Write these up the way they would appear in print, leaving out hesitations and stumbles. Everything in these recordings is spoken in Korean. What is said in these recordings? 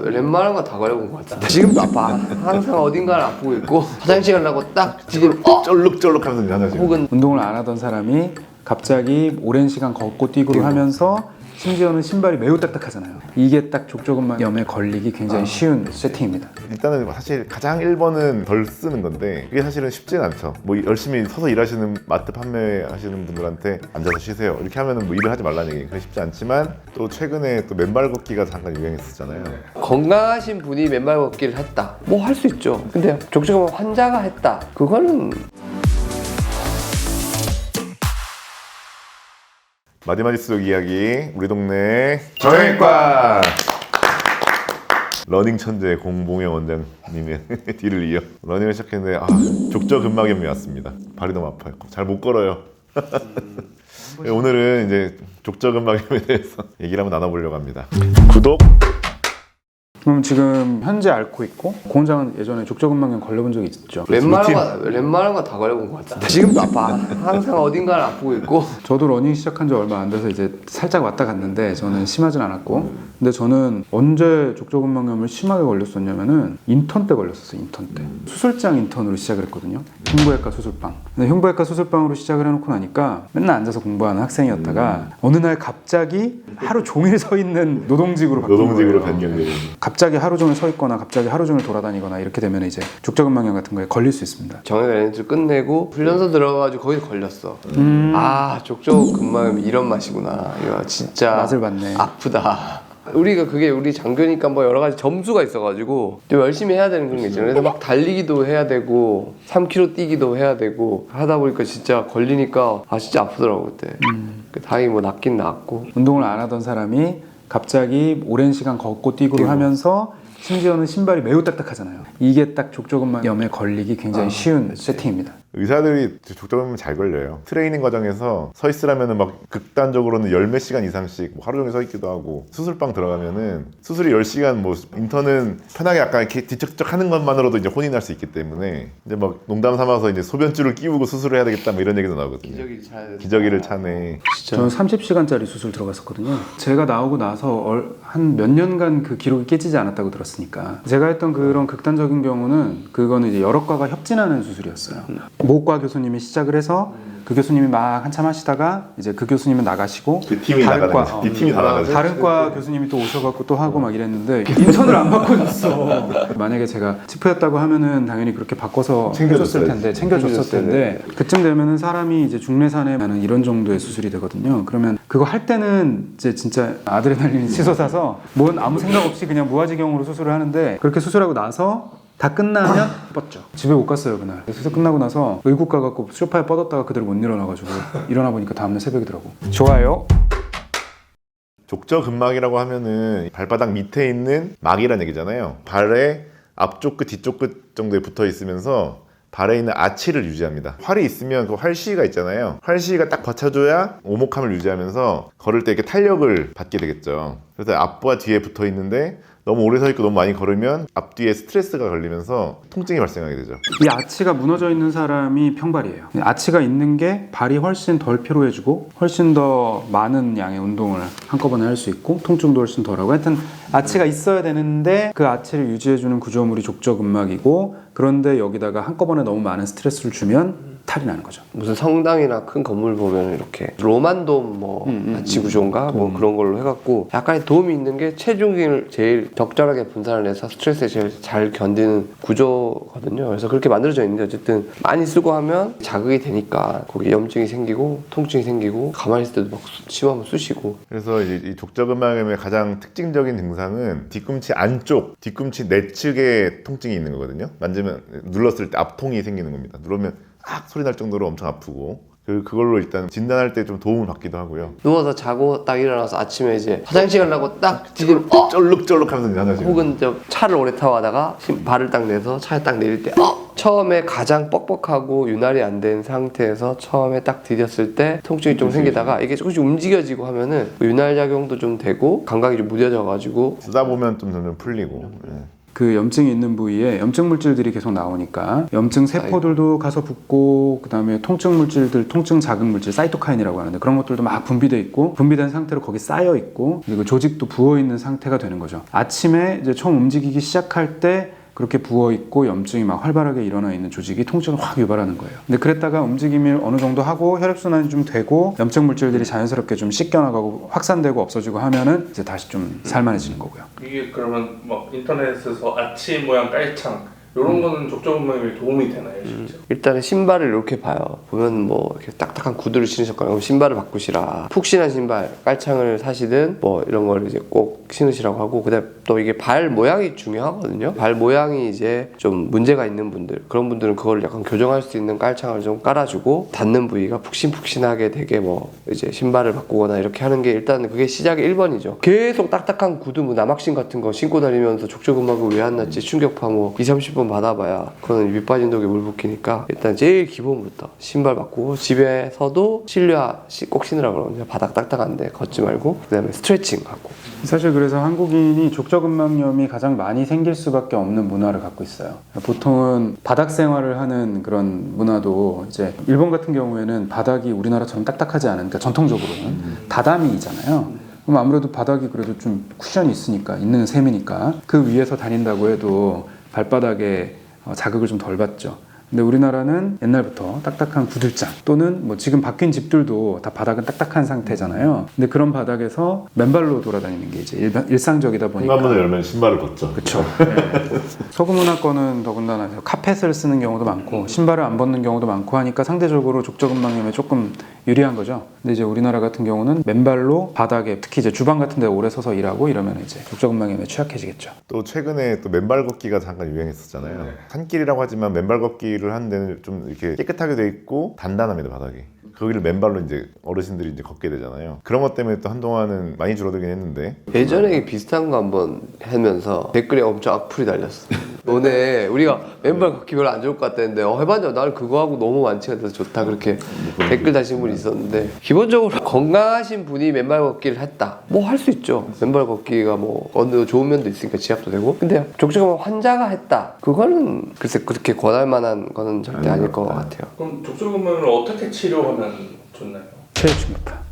웬만한 거 다 걸려본 것 같아. 지금도 아파. 항상 어딘가를 아프고 있고 화장실 가려고 딱 지금 쩔룩쩔룩하면서 화장실. 혹은 운동을 안 하던 사람이 갑자기 오랜 시간 걷고 뛰고 하면서 심지어는 신발이 매우 딱딱하잖아요. 이게 딱 족저근막염에 걸리기 굉장히 쉬운 세팅입니다. 일단은 사실 가장 1번은 덜 쓰는 건데 그게 사실은 쉽지는 않죠. 뭐 열심히 서서 일하시는 마트 판매하시는 분들한테 앉아서 쉬세요 이렇게 하면은 뭐 일을 하지 말라는 얘기 그게 쉽지 않지만 또 최근에 또 맨발 걷기가 잠깐 유행했었잖아요. 건강하신 분이 맨발 걷기를 했다. 뭐 할 수 있죠. 근데 족저근막 환자가 했다. 그거는 마디마디 속 이야기 우리 동네 정형외과 러닝 천재 공봉영 원장님의 뒤를 이어 러닝을 시작했는데 족저근막염이 왔습니다. 발이 너무 아파요. 잘 못 걸어요. 오늘은 이제 족저근막염에 대해서 얘기를 한번 나눠보려고 합니다. 구독! 그럼 지금 현재 앓고 있고 고 원장은 예전에 족저근막염 걸려본 적이 있죠? 웬만한 거 다 걸려본 것 같아. 지금도 아파. 항상 어딘가를 아프고 있고. 저도 러닝 시작한 지 얼마 안 돼서 이제 살짝 왔다 갔는데 저는 심하진 않았고 근데 저는 언제 족저근막염을 심하게 걸렸었냐면은 인턴 때 걸렸었어요. 인턴 때 수술장 인턴으로 시작을 했거든요. 흉부외과 수술방. 근데 흉부외과 수술방으로 시작을 해놓고 나니까 맨날 앉아서 공부하는 학생이었다가 어느 날 갑자기 하루 종일 서 있는 노동직으로 바뀐 노동직으로 거예요. 변경돼요. 갑자기 하루 종일 서 있거나 갑자기 하루 종일 돌아다니거나 이렇게 되면 이제 족저근막염 같은 거에 걸릴 수 있습니다. 정형외과 레인지를 끝내고 훈련소 들어가가지고 거기서 걸렸어. 아 족저근막염이 이런 맛이구나. 이거 진짜 맛을 봤네. 아프다. 우리가 그게 우리 장교니까 뭐 여러 가지 점수가 있어가지고 좀 열심히 해야 되는 그런 게 있잖아요. 그래서 막 달리기도 해야 되고 3km 뛰기도 해야 되고 하다 보니까 진짜 걸리니까 진짜 아프더라고 그때. 다행히 뭐 낫긴 낫고. 운동을 안 하던 사람이 갑자기 오랜 시간 걷고 뛰고 하면서 심지어는 신발이 매우 딱딱하잖아요. 이게 딱 족저근막염에 걸리기 굉장히 쉬운 세팅입니다. 의사들이 족저근막염 잘 걸려요. 트레이닝 과정에서 서 있으라면은 막 극단적으로는 열 몇 시간 이상씩 뭐 하루 종일 서 있기도 하고 수술방 들어가면은 수술이 10시간 뭐 인턴은 편하게 약간 이렇게 뒤척뒤척 하는 것만으로도 이제 혼이 날 수 있기 때문에 이제 막 농담 삼아서 이제 소변줄을 끼우고 수술을 해야 되겠다 뭐 이런 얘기도 나오거든요. 기저귀를 차네. 저는 30시간짜리 수술 들어갔었거든요. 제가 나오고 나서 한 몇 년간 그 기록이 깨지지 않았다고 들었으니까 제가 했던 그런 극단적인 경우는 그거는 이제 여러 과가 협진하는 수술이었어요. 모과 교수님이 시작을 해서 그 교수님이 막 한참 하시다가 이제 그 교수님은 나가시고 그 팀이 다른 과 나가는 이 팀이 다 나가죠. 다른 과 교수님이 또 오셔갖고 또 하고 막 이랬는데 인턴을 안 바꿔줬어. 만약에 제가 치프였다고 하면은 당연히 그렇게 바꿔서 해줬을 텐데 챙겨줬을 텐데 그쯤 되면은 사람이 이제 중내산에 나는 이런 정도의 수술이 되거든요. 그러면 그거 할 때는 이제 진짜 아드레날린이 치솟아서 뭔 아무 생각 없이 그냥 무아지경으로 수술을 하는데 그렇게 수술하고 나서 다 끝나면 뻗죠. 집에 못 갔어요 그날. 수술 끝나고 나서 의국 가갖고 소파에 뻗었다가 그대로 못 일어나가지고 일어나 보니까 다음날 새벽이더라고. 좋아요. 족저근막이라고 하면은 발바닥 밑에 있는 막이라는 얘기잖아요. 발의 앞쪽 끝 뒤쪽 끝 정도에 붙어 있으면서 발에 있는 아치를 유지합니다. 활이 있으면 그 활시위가 있잖아요. 활시위가 딱 받쳐줘야 오목함을 유지하면서 걸을 때 이렇게 탄력을 받게 되겠죠. 그래서 앞과 뒤에 붙어 있는데 너무 오래 서 있고 너무 많이 걸으면 앞뒤에 스트레스가 걸리면서 통증이 발생하게 되죠. 이 아치가 무너져 있는 사람이 평발이에요. 아치가 있는 게 발이 훨씬 덜 피로해지고 훨씬 더 많은 양의 운동을 한꺼번에 할 수 있고 통증도 훨씬 덜하고 하여튼 아치가 있어야 되는데 그 아치를 유지해주는 구조물이 족저근막이고 그런데 여기다가 한꺼번에 너무 많은 스트레스를 주면 탈이 나는 거죠. 무슨 성당이나 큰 건물 보면 이렇게 로만돔 뭐 아치 구조인가 뭐 그런 걸로 해갖고 약간의 도움이 있는 게 체중을 제일 적절하게 분산을 해서 스트레스에 제일 잘 견디는 구조거든요. 그래서 그렇게 만들어져 있는데 어쨌든 많이 쓰고 하면 자극이 되니까 거기 염증이 생기고 통증이 생기고 가만히 있을 때도 막 심하면 쑤시고. 그래서 이 족저근막염의 가장 특징적인 증상은 뒤꿈치 안쪽, 뒤꿈치 내측에 통증이 있는 거거든요. 만지면 눌렀을 때 앞통이 생기는 겁니다. 누르면 소리 날 정도로 엄청 아프고 그걸로 일단 진단할 때 좀 도움을 받기도 하고요. 누워서 자고 딱 일어나서 아침에 이제 화장실 가려고 딱 지금 쩔룩쩔룩하면서 이제 화장실. 혹은 차를 오래 타고 가다가 발을 딱 내서 차에 딱 내릴 때 처음에 가장 뻑뻑하고 윤활이 안 된 상태에서 처음에 딱 디뎠을 때 통증이 좀 생기다가 이게 조금씩 움직여지고 하면은 윤활 작용도 좀 되고 감각이 좀 무뎌져 가지고 쓰다 보면 좀 점점 풀리고. 그 염증이 있는 부위에 염증 물질들이 계속 나오니까 염증 세포들도 가서 붙고 그다음에 통증 물질들, 통증 자극 물질 사이토카인이라고 하는데 그런 것들도 막 분비돼 있고 분비된 상태로 거기 쌓여 있고 그리고 조직도 부어 있는 상태가 되는 거죠. 아침에 이제 처음 움직이기 시작할 때 그렇게 부어있고 염증이 막 활발하게 일어나 있는 조직이 통증을 확 유발하는 거예요. 근데 그랬다가 움직임을 어느 정도 하고 혈액순환이 좀 되고 염증 물질들이 자연스럽게 좀 씻겨나가고 확산되고 없어지고 하면은 이제 다시 좀 살만해지는 거고요. 이게 그러면 뭐 인터넷에서 아치 모양 깔창 이런 거는 족저근막염에 도움이 되나요, 실제로? 일단은 신발을 이렇게 봐요. 보면 뭐 이렇게 딱딱한 구두를 신으셨거나 그럼 신발을 바꾸시라. 푹신한 신발, 깔창을 사시든 뭐 이런 걸 이제 꼭 신으시라고 하고 그다음 또 이게 발 모양이 중요하거든요. 발 모양이 이제 좀 문제가 있는 분들 그런 분들은 그걸 약간 교정할 수 있는 깔창을 좀 깔아주고 닿는 부위가 푹신푹신하게 되게 뭐 이제 신발을 바꾸거나 이렇게 하는 게 일단 그게 시작의 1번이죠. 계속 딱딱한 구두 뭐 남학신 같은 거 신고 다니면서 족저근막을 왜 안 났지 충격파 뭐 20-30번 받아봐야 그거는 밑 빠진 독에 물 붓기니까 일단 제일 기본부터 신발 바꾸고 집에서도 실내화 꼭 신으라고 그러거든요. 바닥 딱딱한데 걷지 말고 그다음에 스트레칭 하고 사실 그래서 한국인이 족저근막염이 가장 많이 생길 수밖에 없는 문화를 갖고 있어요. 보통은 바닥 생활을 하는 그런 문화도 이제 일본 같은 경우에는 바닥이 우리나라처럼 딱딱하지 않으니까 전통적으로는 다다미잖아요. 그럼 아무래도 바닥이 그래도 좀 쿠션이 있으니까 있는 셈이니까 그 위에서 다닌다고 해도 발바닥에 자극을 좀 덜 받죠. 근데 우리나라는 옛날부터 딱딱한 구들장 또는 뭐 지금 바뀐 집들도 다 바닥은 딱딱한 상태잖아요. 근데 그런 바닥에서 맨발로 돌아다니는 게 이제 일상적이다 보니까 현관문을 열면 신발을 벗죠. 그렇죠. 네. 소금 문화권은 더군다나 카펫을 쓰는 경우도 많고 신발을 안 벗는 경우도 많고 하니까 상대적으로 족저근막염에 조금 유리한 거죠. 근데 이제 우리나라 같은 경우는 맨발로 바닥에 특히 이제 주방 같은 데 오래 서서 일하고 이러면 이제 족저근막염에 취약해지겠죠. 또 최근에 또 맨발 걷기가 잠깐 유행했었잖아요. 산길이라고 하지만 맨발 걷기를 하는 데는 좀 이렇게 깨끗하게 돼 있고 단단합니다, 바닥이. 거기를 맨발로 이제 어르신들이 이제 걷게 되잖아요. 그런 것 때문에 또 한동안은 많이 줄어들긴 했는데 예전에 비슷한 거 한번 하면서 댓글에 엄청 악플이 달렸어. 너네 우리가 맨발 걷기 별로 안 좋을 것 같다는데 해봤자 나는 그거 하고 너무 완치가 돼서 좋다 그렇게 댓글 다신 분이 있었는데 기본적으로 건강하신 분이 맨발 걷기를 했다 뭐 할 수 있죠. 맨발 걷기가 뭐 어느 좋은 면도 있으니까 지압도 되고 근데 족저근막 환자가 했다 그거는 글쎄 그렇게 권할 만한 거는 절대 아닐 것 같아요. 그럼 족저근막염을 어떻게 치료하면 좋나요? 체육 충격파.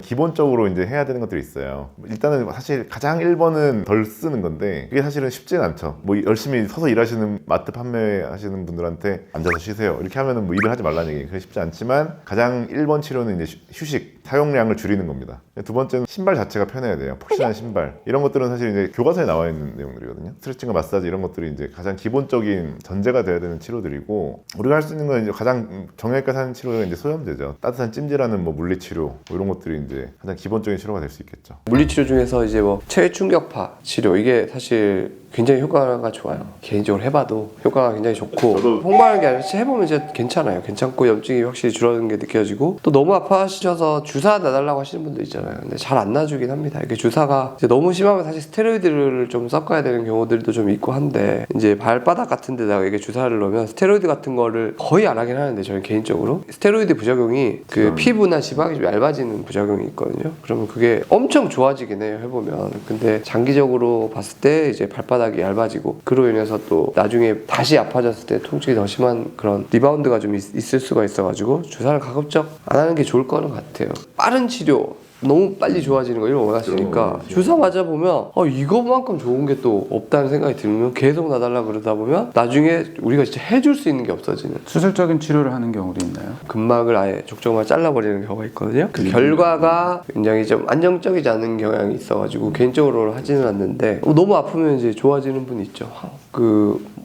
기본적으로 이제 해야 되는 것들이 있어요. 일단은 사실 가장 1번은 덜 쓰는 건데 그게 사실은 쉽지는 않죠. 뭐 열심히 서서 일하시는 마트 판매하시는 분들한테 앉아서 쉬세요 이렇게 하면은 뭐 일을 하지 말라는 얘기 그게 쉽지 않지만 가장 1번 치료는 이제 휴식 사용량을 줄이는 겁니다. 두 번째는 신발 자체가 편해야 돼요. 푹신한 신발 이런 것들은 사실 이제 교과서에 나와 있는 내용들이거든요. 스트레칭과 마사지 이런 것들이 이제 가장 기본적인 전제가 돼야 되는 치료들이고 우리가 할 수 있는 건 이제 가장 정형외과 하는 치료가 이제 소염제죠. 따뜻한 찜질하는 뭐 물리치료 뭐 이런 것들이 이제 가장 기본적인 치료가 될 수 있겠죠. 물리치료 중에서 이제 뭐 체외 충격파 치료 이게 사실 굉장히 효과가 좋아요. 개인적으로 해봐도 효과가 굉장히 좋고 홍보하는 게 아니라 해보면 이제 괜찮아요. 괜찮고 염증이 확실히 줄어드는 게 느껴지고 또 너무 아파하셔서 주사 놔달라고 하시는 분들 있잖아요. 근데 잘 안 놔주긴 합니다. 이게 주사가 이제 너무 심하면 사실 스테로이드를 좀 섞어야 되는 경우들도 좀 있고 한데 이제 발바닥 같은 데다가 이게 주사를 넣으면 스테로이드 같은 거를 거의 안 하긴 하는데 저는 개인적으로 스테로이드 부작용이 그 피부나 지방이 좀 얇아지는 부작용이 있거든요. 그러면 그게 엄청 좋아지긴 해요. 해보면. 근데 장기적으로 봤을 때 이제 발바닥이 얇아지고 그로 인해서 또 나중에 다시 아파졌을 때 통증이 더 심한 그런 리바운드가 좀 있을 수가 있어가지고 주사를 가급적 안 하는 게 좋을 거는 같아요. 빠른 치료 너무 빨리 좋아지는 거 이런 거 원하시니까 주사 맞아보면 이거만큼 좋은 게 또 없다는 생각이 들면 계속 놔달라 그러다 보면 나중에 우리가 진짜 해줄 수 있는 게 없어지는 수술적인 치료를 하는 경우도 있나요? 근막을 아예 족저근막을 잘라버리는 경우가 있거든요. 그 결과가 굉장히 좀 안정적이지 않은 경향이 있어가지고 개인적으로 하지는 않는데 너무 아프면 이제 좋아지는 분이 있죠.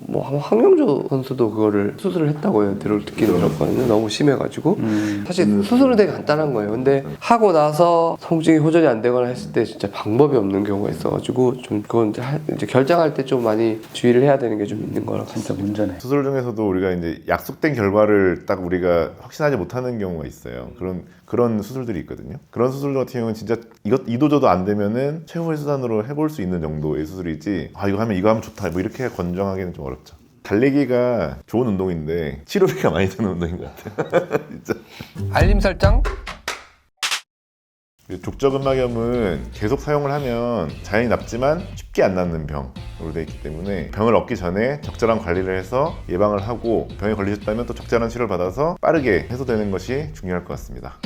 뭐 황영조 선수도 그거를 수술을 했다고 듣기는 들었거든요. 너무 심해가지고 사실 수술은 되게 간단한 거예요. 근데 하고 나서 통증이 호전이 안 되거나 했을 때 진짜 방법이 없는 경우가 있어가지고 좀 그건 이제 결정할 때 좀 많이 주의를 해야 되는 게 좀 있는 거라 진짜 문제네. 수술 중에서도 우리가 이제 약속된 결과를 딱 우리가 확신하지 못하는 경우가 있어요. 그런 수술들이 있거든요. 그런 수술 같은 경우는 진짜 이도저도 안 되면은 최후의 수단으로 해볼 수 있는 정도의 수술이지 이거 하면 좋다 뭐 이렇게 권장하기는 좀 어렵죠. 달리기가 좋은 운동인데 치료비가 많이 드는 운동인 것 같아요. 진짜. 알림 설정 족저근막염은 계속 사용을 하면 자연히 낫지만 쉽게 안 낫는 병. 되어 있기 때문에 병을 얻기 전에 적절한 관리를 해서 예방을 하고 병에 걸리셨다면 또 적절한 치료를 받아서 빠르게 해소되는 것이 중요할 것 같습니다.